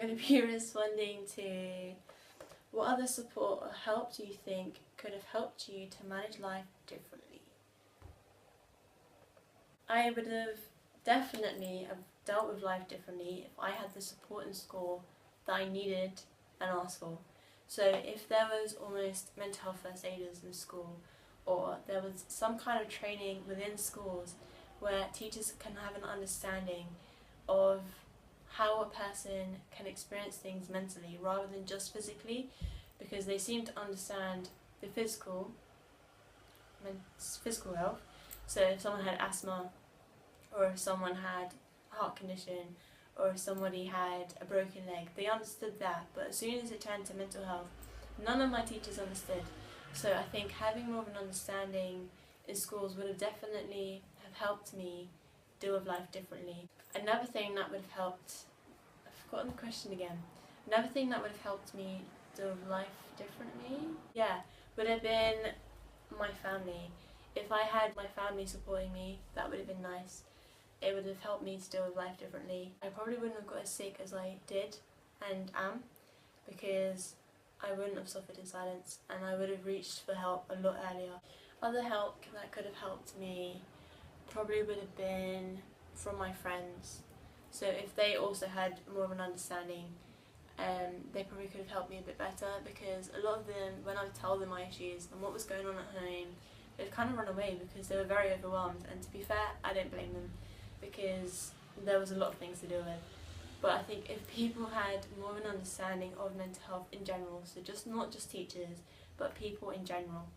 I'm going to be responding to what other support or help do you think could have helped you to manage life differently? I would have definitely have dealt with life differently if I had the support in school that I needed and asked for. So if there was almost mental health first aiders in school, or there was some kind of training within schools where teachers can have an understanding of how a person can experience things mentally rather than just physically, because they seem to understand the physical health. So if someone had asthma, or if someone had a heart condition, or if somebody had a broken leg, they understood that. But as soon as it turned to mental health, none of my teachers understood. So I think having more of an understanding in schools would have definitely have helped me deal with life differently. Another thing that would have helped, I've forgotten the question again. Another thing that would have helped me deal with life differently, would have been my family. If I had my family supporting me, that would have been nice. It would have helped me to deal with life differently. I probably wouldn't have got as sick as I did and am, because I wouldn't have suffered in silence and I would have reached for help a lot earlier. Other help that could have helped me probably would have been from my friends. So if they also had more of an understanding, they probably could have helped me a bit better, because a lot of them, when I would tell them my issues and what was going on at home, they'd kind of run away because they were very overwhelmed. And to be fair, I don't blame them, because there was a lot of things to deal with. But I think if people had more of an understanding of mental health in general, so not just teachers, but people in general,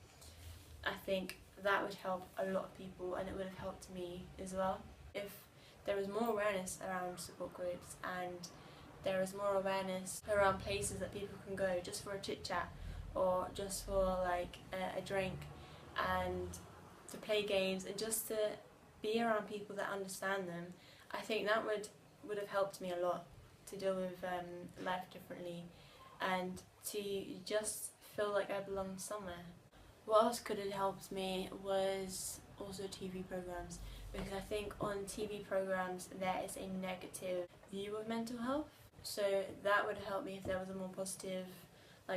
I think that would help a lot of people, and it would have helped me as well. If there was more awareness around support groups, and there is more awareness around places that people can go just for a chit chat, or just for like a drink, and to play games, and just to be around people that understand them, I think that would have helped me a lot to deal with life differently, and to just feel like I belonged somewhere. What else could have helped me was also TV programs, because I think on TV programs there is a negative view of mental health. So that would help me if there was a more positive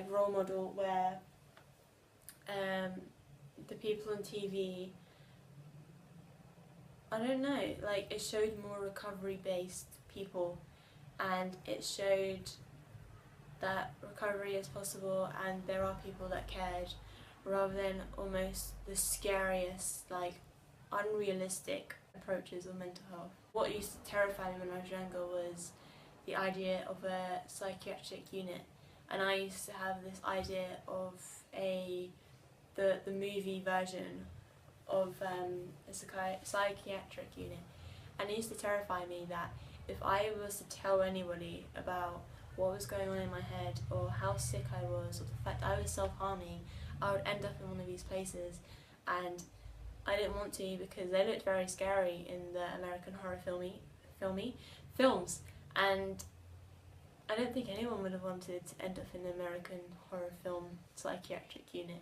role model where the people on TV, I don't know, it showed more recovery based people, and it showed that recovery is possible and there are people that cared, rather than almost the scariest, unrealistic approaches of mental health. What used to terrify me when I was younger was the idea of a psychiatric unit, and I used to have this idea of the movie version of a psychiatric unit, and it used to terrify me that if I was to tell anybody about what was going on in my head, or how sick I was, or the fact I was self-harming, I would end up in one of these places. And I didn't want to, because they looked very scary in the American horror films, and I don't think anyone would have wanted to end up in the American horror film psychiatric unit.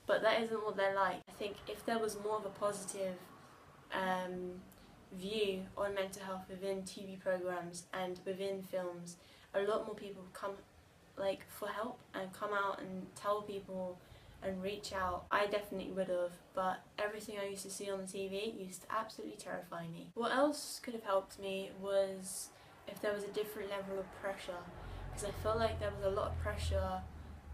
But that isn't what they're like. I think if there was more of a positive view on mental health within TV programs and within films, a lot more people would come for help and come out and tell people and reach out. I definitely would have, but everything I used to see on the TV used to absolutely terrify me. What else could have helped me was if there was a different level of pressure, because I felt like there was a lot of pressure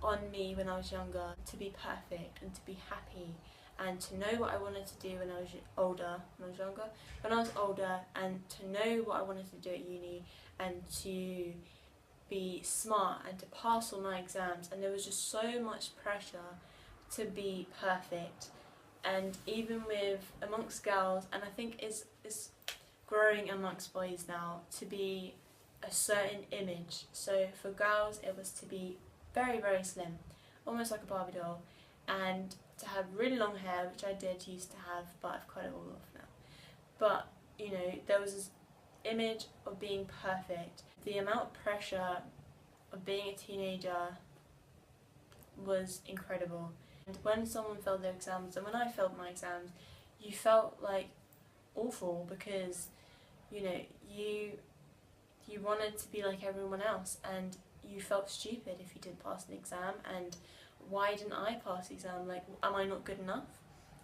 on me when I was younger to be perfect and to be happy and to know what I wanted to do when I was older, and to know what I wanted to do at uni, and to be smart and to pass all my exams, and there was just so much pressure to be perfect. And even amongst girls, and I think it's growing amongst boys now, to be a certain image. So for girls it was to be very, very slim, almost like a Barbie doll, and to have really long hair, which I used to have, but I've cut it all off now. But there was this image of being perfect. The amount of pressure of being a teenager was incredible. And when someone failed their exams, and when I failed my exams, you felt awful, because you you wanted to be like everyone else, and you felt stupid if you didn't pass an exam, and why didn't I pass the exam? Like, am I not good enough?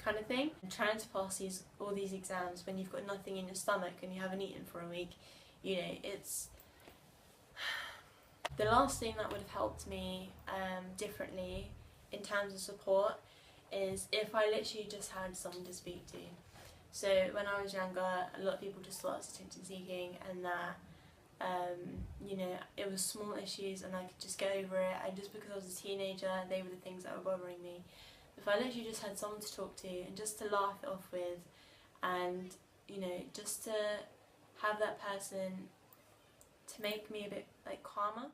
Kind of thing. And trying to pass all these exams when you've got nothing in your stomach and you haven't eaten for a week, you know, it's... The last thing that would have helped me differently in terms of support is if I literally just had someone to speak to. So when I was younger, a lot of people just thought I was attention seeking, and that you know, it was small issues and I could just get over it, and just because I was a teenager, they were the things that were bothering me. If I literally just had someone to talk to and just to laugh it off with, and you know, just to have that person to make me a bit like calmer.